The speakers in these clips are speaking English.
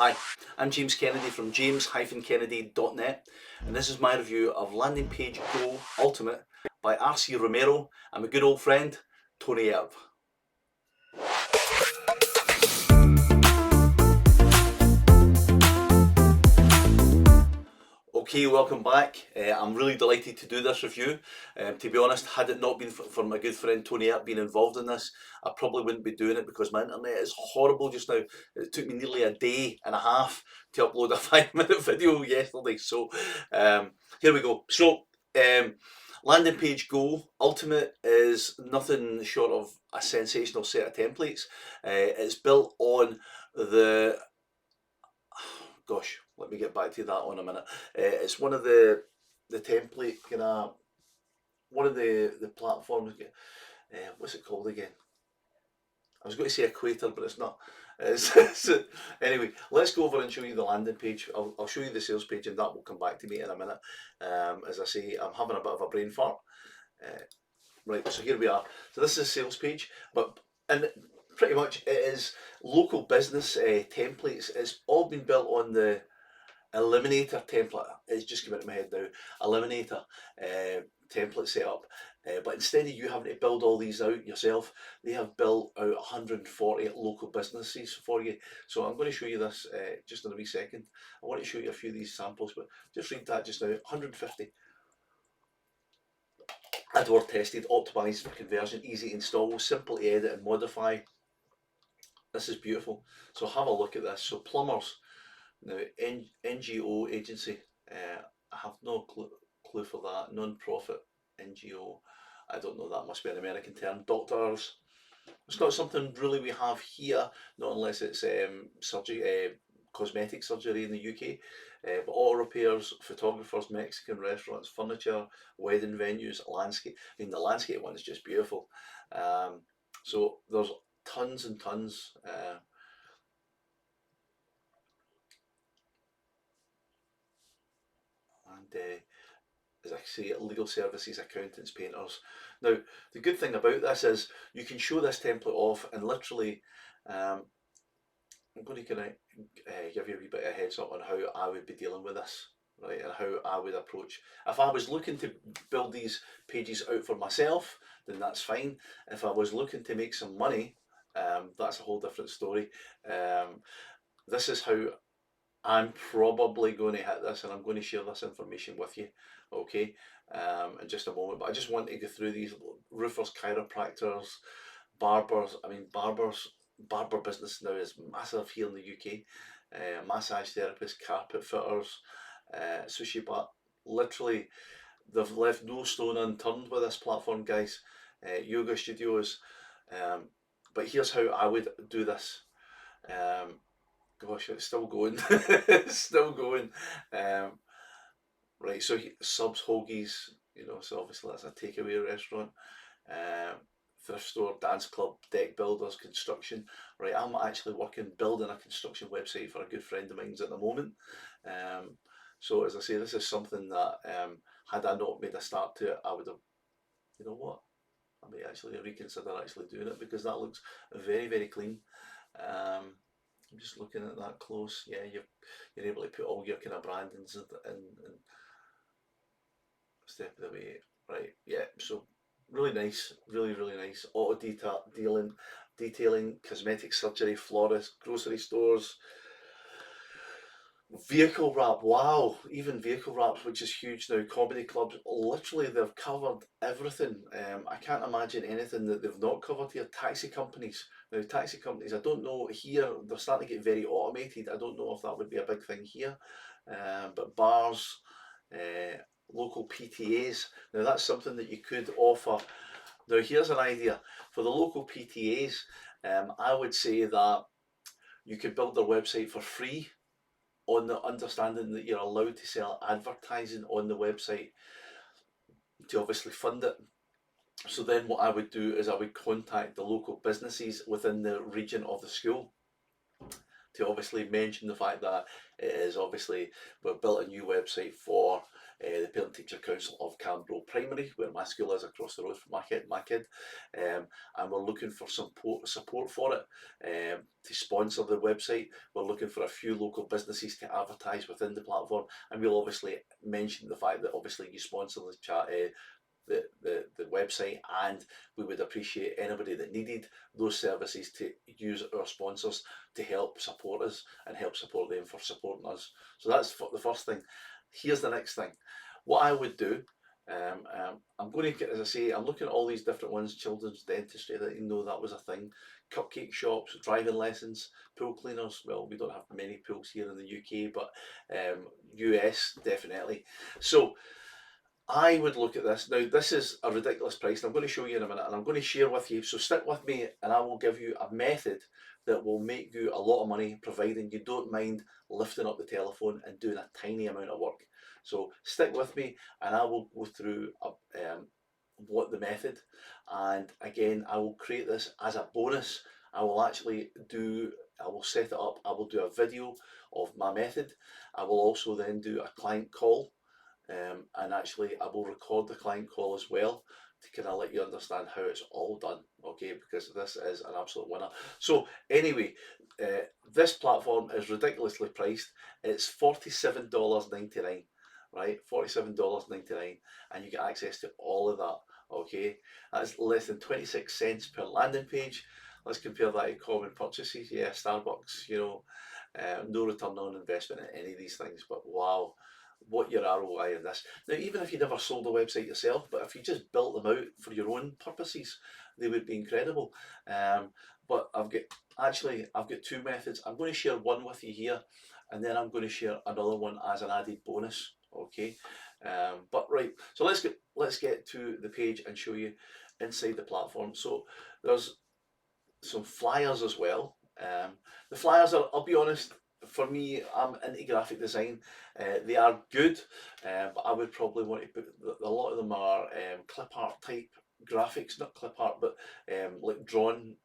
Hi, I'm James Kennedy from james-kennedy.net, and this is my review of Landing Page Go Ultimate by RC Romero and my good old friend Tony Erb. Okay, welcome back. I'm really delighted to do this review. To be honest, had it not been for my good friend Tony Erb being involved in this, I probably wouldn't be doing it because my internet is horrible just now. It took me nearly a day and a half to upload a 5-minute video yesterday. So here we go. So Landing Page Go Ultimate is nothing short of a sensational set of templates. It's built on the let me get back to that on a minute. It's one of the template kind of one of the platforms. What's it called again? I was going to say Equator, but it's not. Anyway, let's go over and show you the landing page. I'll show you the sales page, and that will come back to me in a minute. As I say, I'm having a bit of a brain fart. Right, so here we are. So this is a sales page, and pretty much it is local business templates. It's all been built on the Elementor template. It's just come into my head now. Elementor template setup. But instead of you having to build all these out yourself, they have built out 140 local businesses for you. So I'm going to show you this just in a wee second. I want to show you a few of these samples, but just read that just now. 150. AdWord tested, optimized for conversion, easy to install, simple to edit and modify. This is beautiful. So have a look at this. So plumbers. Now, NGO agency, I have no clue for that. Non-profit NGO, I don't know, that must be an American term. Doctors, it's not something really we have here, not unless it's surgery, cosmetic surgery in the UK. But auto repairs, photographers, Mexican restaurants, furniture, wedding venues, landscape. I mean, the landscape one is just beautiful. So there's tons and tons. As I say, legal services, accountants, painters. Now, the good thing about this is you can show this template off and literally, I'm going to kind of give you a wee bit of a heads up on how I would be dealing with this, right, and how I would approach. If I was looking to build these pages out for myself, then that's fine. If I was looking to make some money, that's a whole different story. This is how I'm probably going to hit this, and I'm going to share this information with you, okay, in just a moment. But I just want to go through these: roofers, chiropractors, barbers. I mean, barber business now is massive here in the UK. Massage therapists, carpet fitters, sushi bar. Literally, they've left no stone unturned with this platform, guys. Yoga studios. But here's how I would do this. Gosh, it's still going. It's still going. Right, so subs, hoagies, so obviously that's a takeaway restaurant. Thrift store, dance club, deck builders, construction. Right, I'm actually building a construction website for a good friend of mine's at the moment. So as I say, this is something that had I not made a start to it, I would have, you know what, I may actually reconsider actually doing it, because that looks very, very clean. I'm just looking at that close. Yeah, you're able to put all your kind of brandings in step of the way. Right, yeah, so really nice, really, really nice. Auto detailing, cosmetic surgery, florists, grocery stores, vehicle wrap. Wow, even vehicle wraps, which is huge now. Comedy clubs, literally they've covered everything. I can't imagine anything that they've not covered here. Taxi companies. Now, taxi companies, I don't know, here they're starting to get very automated. I don't know if that would be a big thing here. But bars, local PTAs. Now, that's something that you could offer. Now, here's an idea. For the local PTAs, I would say that you could build their website for free, on the understanding that you're allowed to sell advertising on the website to obviously fund it. So then what I would do is I would contact the local businesses within the region of the school. to obviously mention the fact that it is obviously, we've built a new website for the Parent Teacher Council of Cambro Primary, where my school is across the road from my kid, and we're looking for support for it, to sponsor the website. We're looking for a few local businesses to advertise within the platform, and we'll obviously mention the fact that obviously you sponsor the chat, the website, and we would appreciate anybody that needed those services to use our sponsors to help support us and help support them for supporting us. So that's the first thing. Here's the next thing. What I would do, I'm going to, as I say, I'm looking at all these different ones. Children's dentistry, that you know that was a thing. Cupcake shops, driving lessons, pool cleaners. Well, we don't have many pools here in the UK, but US definitely. So I would look at this. Now, this is a ridiculous price, and I'm going to show you in a minute, and I'm going to share with you. So stick with me, and I will give you a method that will make you a lot of money, providing you don't mind lifting up the telephone and doing a tiny amount of work. So stick with me, and I will go through what the method, and again, I will create this as a bonus. I will set it up. I will do a video of my method. I will also then do a client call. And actually I will record the client call as well to kind of let you understand how it's all done, okay, because this is an absolute winner. So anyway, this platform is ridiculously priced. It's $47.99, right? $47.99, and you get access to all of that, okay? That's less than 26 cents per landing page. Let's compare that to common purchases. Yeah, Starbucks, no return on investment in any of these things, but wow, what your ROI in this. Now, even if you never sold a website yourself, but if you just built them out for your own purposes, they would be incredible. But I've got two methods. I'm going to share one with you here, and then I'm going to share another one as an added bonus. Okay, but right. So let's get to the page and show you inside the platform. So there's some flyers as well. The flyers are, I'll be honest, for me, I'm into graphic design. They are good, but I would probably want to put, a lot of them are clip art type graphics, not clip art, but like drawn,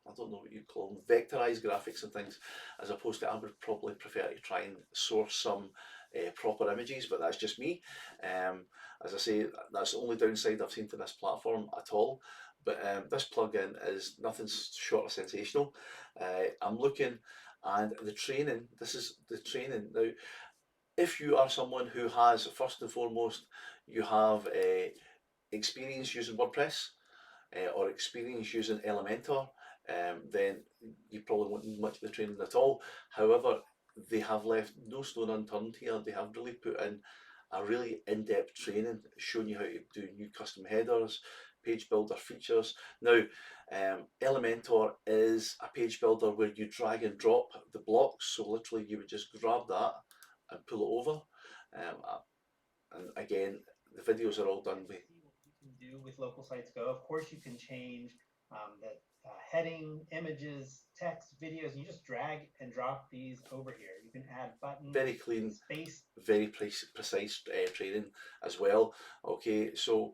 I don't know what you call them, vectorized graphics and things, as opposed to, I would probably prefer to try and source some proper images, but that's just me. As I say, that's the only downside I've seen to this platform at all. But this plugin is nothing short of sensational. I'm looking, and the training, this is the training. Now, if you are someone who has, first and foremost, you have experience using WordPress, or experience using Elementor, then you probably won't need much of the training at all. However, they have left no stone unturned here. They have really put in a really in-depth training showing you how to do new custom headers, page builder features. Now, Elementor is a page builder where you drag and drop the blocks. So literally you would just grab that and pull it over. And again, the videos are all done with. You can do with Localsitesgo. Of course, you can change the heading, images, text, videos. You just drag and drop these over here. You can add buttons, very clean, space, very precise training as well. Okay, so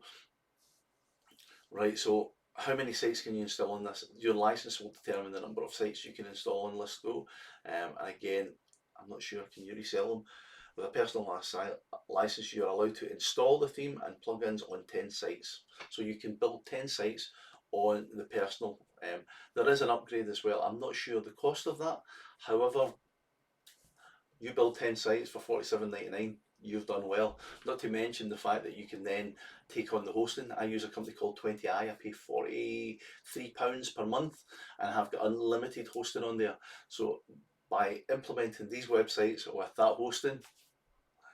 right, so how many sites can you install on this? Your license will determine the number of sites you can install on Listgo. And again, I'm not sure, can you resell them? With a personal license, you're allowed to install the theme and plugins on 10 sites. So you can build 10 sites on the personal. There is an upgrade as well. I'm not sure the cost of that. However, you build 10 sites for $47.99, you've done well. Not to mention the fact that you can then take on the hosting. I use a company called 20i. I pay £43 per month and have got unlimited hosting on there. So by implementing these websites with that hosting,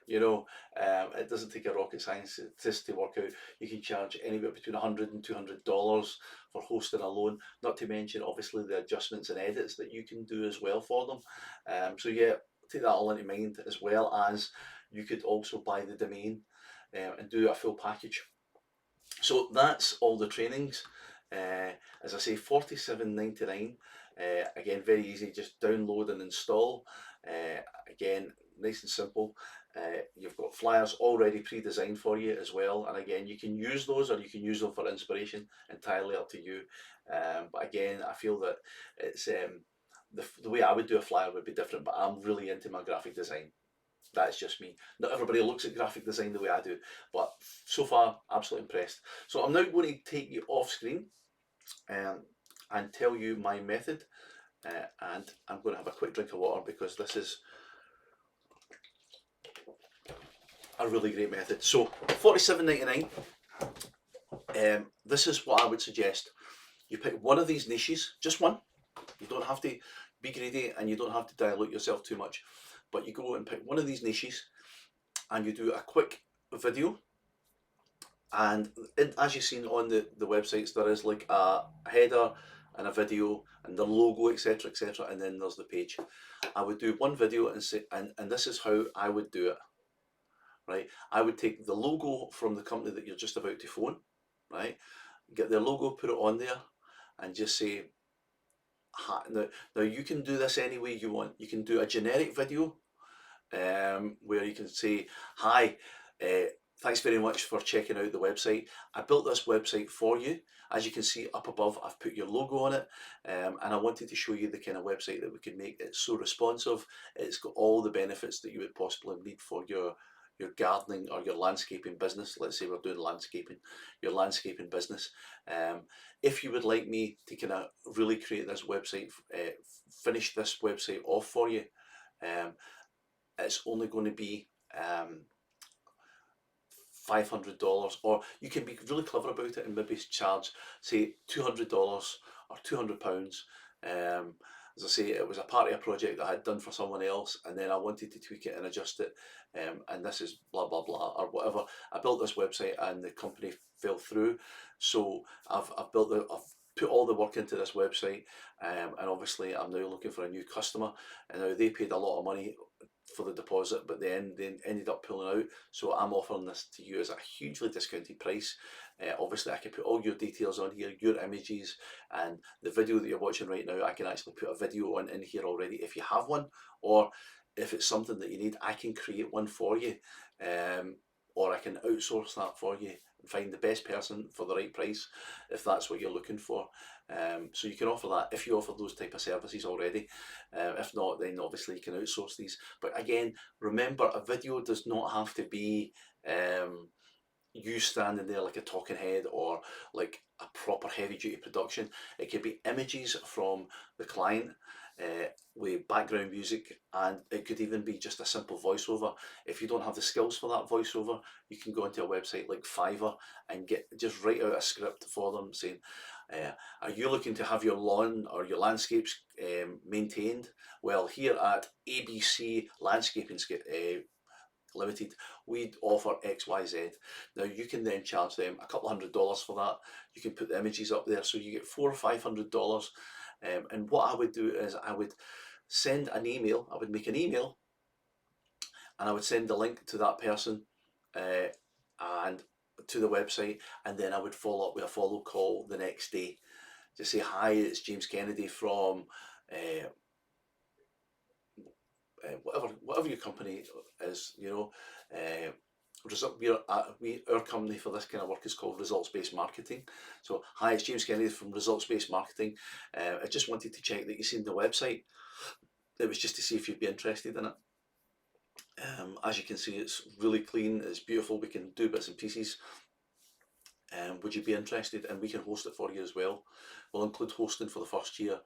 it doesn't take a rocket scientist to work out. You can charge anywhere between $100 and $200 for hosting alone, not to mention obviously the adjustments and edits that you can do as well for them. So yeah, take that all into mind, as well as you could also buy the domain and do a full package. So that's all the trainings. As I say, $47.99. Again, very easy, just download and install. Again, nice and simple. You've got flyers already pre-designed for you as well, and again, you can use those or you can use them for inspiration, entirely up to you. But again, I feel that it's the way I would do a flyer would be different, but I'm really into my graphic design. That's just me. Not everybody looks at graphic design the way I do, but so far, absolutely impressed. So I'm now going to take you off screen and tell you my method, and I'm going to have a quick drink of water because this is a really great method. So $47.99. This is what I would suggest. You pick one of these niches, just one. You don't have to be greedy and you don't have to dilute yourself too much, but you go and pick one of these niches and you do a quick video. And as you've seen on the websites, there is like a header and a video and the logo, etc., etc., and then there's the page. I would do one video and say, and this is how I would do it, right? I would take the logo from the company that you're just about to phone, right? Get their logo, put it on there, and just say, hi. Now you can do this any way you want. You can do a generic video where you can say, hi, thanks very much for checking out the website. I built this website for you. As you can see up above, I've put your logo on it, and I wanted to show you the kind of website that we can make. It's so responsive. It's got all the benefits that you would possibly need for your gardening or your landscaping business. Let's say we're doing landscaping, your landscaping business. If you would like me to kind of really create this website, finish this website off for you, it's only going to be $500, or you can be really clever about it and maybe charge, say, $200 or £200. As I say, it was a part of a project that I had done for someone else, and then I wanted to tweak it and adjust it, and this is blah blah blah or whatever. I built this website and the company fell through, so I've put all the work into this website, and obviously I'm now looking for a new customer, and now they paid a lot of money for the deposit, but then they ended up pulling out. So I'm offering this to you as a hugely discounted price. Obviously, I can put all your details on here, your images, and the video that you're watching right now. I can actually put a video on in here already if you have one, or if it's something that you need, I can create one for you, or I can outsource that for you and find the best person for the right price if that's what you're looking for. So you can offer that if you offer those type of services already. If not, then obviously you can outsource these. But again, remember, a video does not have to be you standing there like a talking head or like a proper heavy duty production. It could be images from the client with background music, and it could even be just a simple voiceover. If you don't have the skills for that voiceover, you can go into a website like Fiverr and just write out a script for them saying, are you looking to have your lawn or your landscapes maintained? Well, here at ABC Landscaping Limited, we offer XYZ. Now you can then charge them a couple $100 for that. You can put the images up there, so you get $400 or $500. And what I would do is I would send an email. I would make an email, and I would send the link to that person and to the website, and then I would follow up with a follow call the next day to say, hi, it's James Kennedy from whatever your company is, you know. Our company for this kind of work is called results-based marketing. So, hi, it's James Kennedy from results-based marketing. I just wanted to check that you've seen the website. It was just to see if you'd be interested in it. As you can see, it's really clean, it's beautiful, we can do bits and pieces. Would you be interested? And we can host it for you as well. We'll include hosting for the first year,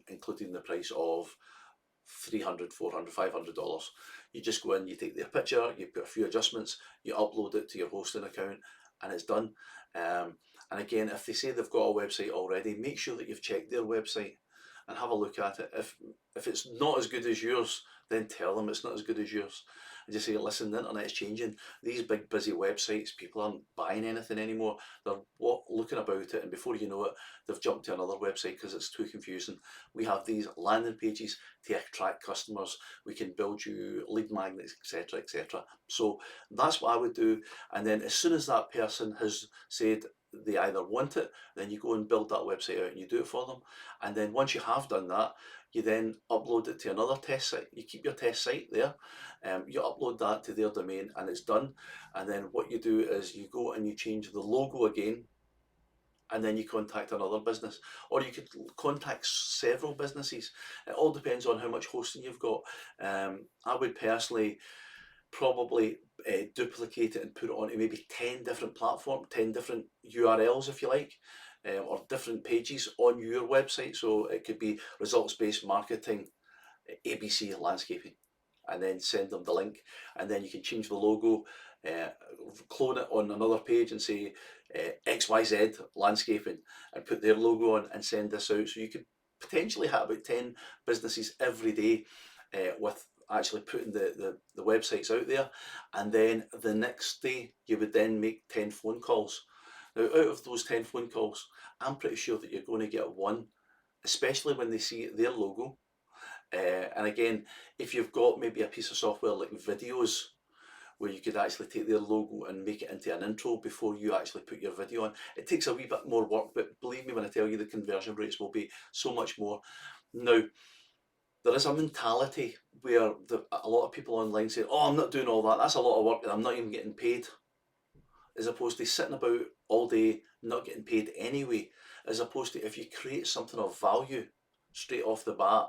including the price of $300, $400, $500. You just go in, you take their picture, you put a few adjustments, you upload it to your hosting account, and it's done. And again, if they say they've got a website already, make sure that you've checked their website and have a look at it. If it's not as good as yours, then tell them it's not as good as yours. And just say, listen, the internet's changing. These big busy websites, people aren't buying anything anymore. They're looking about it, and before you know it, they've jumped to another website because it's too confusing. We have these landing pages to attract customers. We can build you lead magnets, etc., etc. So that's what I would do. And then as soon as that person has said they either want it, then you go and build that website out and you do it for them. And then once you have done that, you then upload it to another test site. You keep your test site there, you upload that to their domain, and it's done. And then what you do is you go and you change the logo again, and then you contact another business, or you could contact several businesses. It all depends on how much hosting you've got. I would personally probably duplicate it and put it onto maybe 10 different platforms, 10 different URLs if you like, or different pages on your website. So it could be results-based marketing, ABC landscaping, and then send them the link, and then you can change the logo, clone it on another page and say XYZ landscaping, and put their logo on and send this out. So you could potentially have about 10 businesses every day with actually putting the websites out there, and then the next day you would then make 10 phone calls. Now out of those 10 phone calls, I'm pretty sure that you're going to get one, especially when they see their logo. And again, if you've got maybe a piece of software like Videos, where you could actually take their logo and make it into an intro before you actually put your video on, it takes a wee bit more work, but believe me when I tell you the conversion rates will be so much more. Now, there is a mentality where a lot of people online say, oh, I'm not doing all that, that's a lot of work and I'm not even getting paid, as opposed to sitting about all day not getting paid anyway. As opposed to if you create something of value straight off the bat,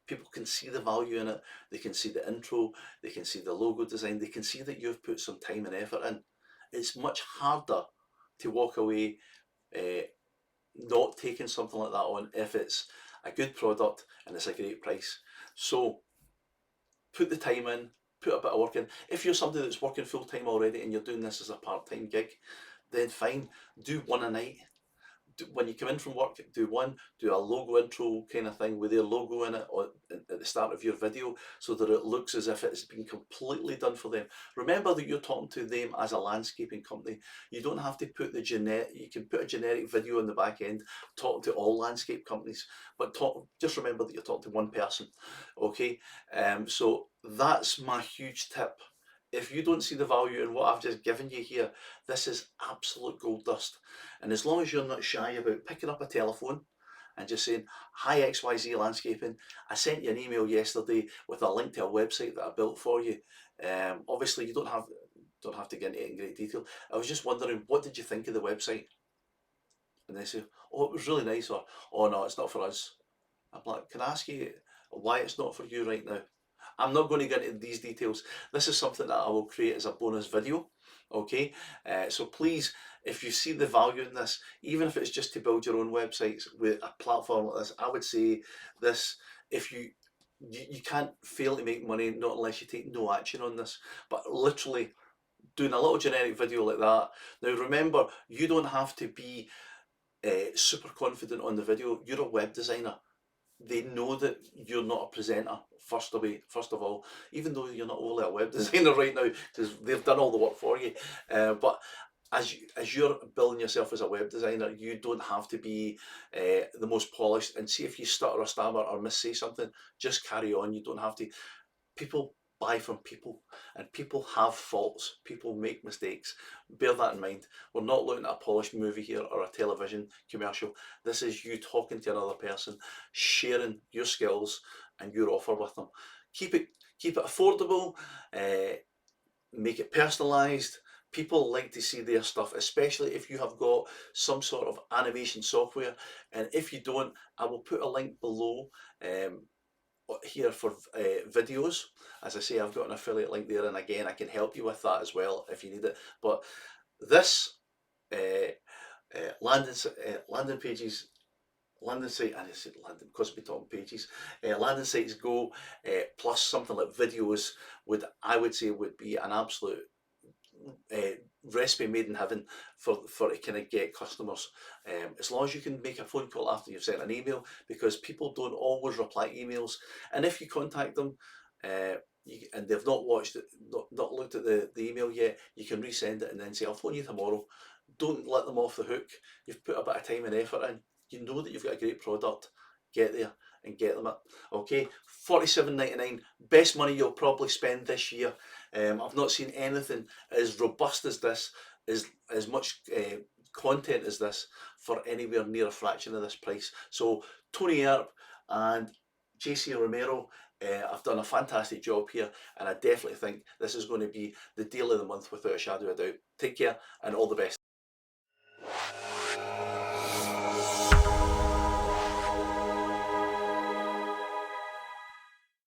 people can see the value in it, they can see the intro, they can see the logo design, they can see that you've put some time and effort in. It's much harder to walk away not taking something like that on if it's a good product and it's a great price. So put the time in, put a bit of work in. If you're somebody that's working full time already and you're doing this as a part-time gig, then fine, do one a night. When you come in from work, do one, do a logo intro kind of thing with their logo in it at the start of your video, so that it looks as if it's been completely done for them. Remember that you're talking to them as a landscaping company. You don't have to put the generic, you can put a generic video in the back end talking to all landscape companies, but just remember that you're talking to one person, okay? So that's my huge tip. If you don't see the value in what I've just given you here, this is absolute gold dust. And as long as you're not shy about picking up a telephone and just saying, hi XYZ Landscaping, I sent you an email yesterday with a link to a website that I built for you. Obviously you don't have to get into it in great detail. I was just wondering, what did you think of the website? And they say, oh, it was really nice, or oh no, it's not for us. I'm like, can I ask you why it's not for you right now? I'm not going to get into these details. This is something that I will create as a bonus video, okay? So please, if you see the value in this, even if it's just to build your own websites with a platform like this, I would say this, if you can't fail to make money, not unless you take no action on this, but literally doing a little generic video like that. Now remember, you don't have to be super confident on the video. You're a web designer. They know that you're not a presenter, first of all, even though you're not only a web designer right now, because they've done all the work for you. But as you're building yourself as a web designer, you don't have to be the most polished. And see, if you stutter or stammer or missay something, just carry on. You don't have to. People buy from people, and people have faults. People make mistakes. Bear that in mind. We're not looking at a polished movie here or a television commercial. This is you talking to another person, sharing your skills and your offer with them. Keep it affordable. Make it personalized. People like to see their stuff, especially if you have got some sort of animation software. And if you don't, I will put a link below here for videos. As I say, I've got an affiliate link there, and again, I can help you with that as well if you need it. But this landing pages, landing site, and I said landing because we talking pages, landing sites go plus something like videos I would say would be an absolute recipe made in heaven for to kind of get customers, as long as you can make a phone call after you've sent an email, because people don't always reply emails, and if you contact them and they've not watched it, not looked at the email yet, you can resend it and then say, I'll phone you tomorrow. Don't let them off the hook. You've put a bit of time and effort in. You know that you've got a great product. Get there and get them it. Okay, $47.99, best money you'll probably spend this year. I've not seen anything as robust as this, as much content as this, for anywhere near a fraction of this price. So Tony Earp and JC Romero, I've done a fantastic job here, and I definitely think this is going to be the deal of the month without a shadow of a doubt. Take care and all the best.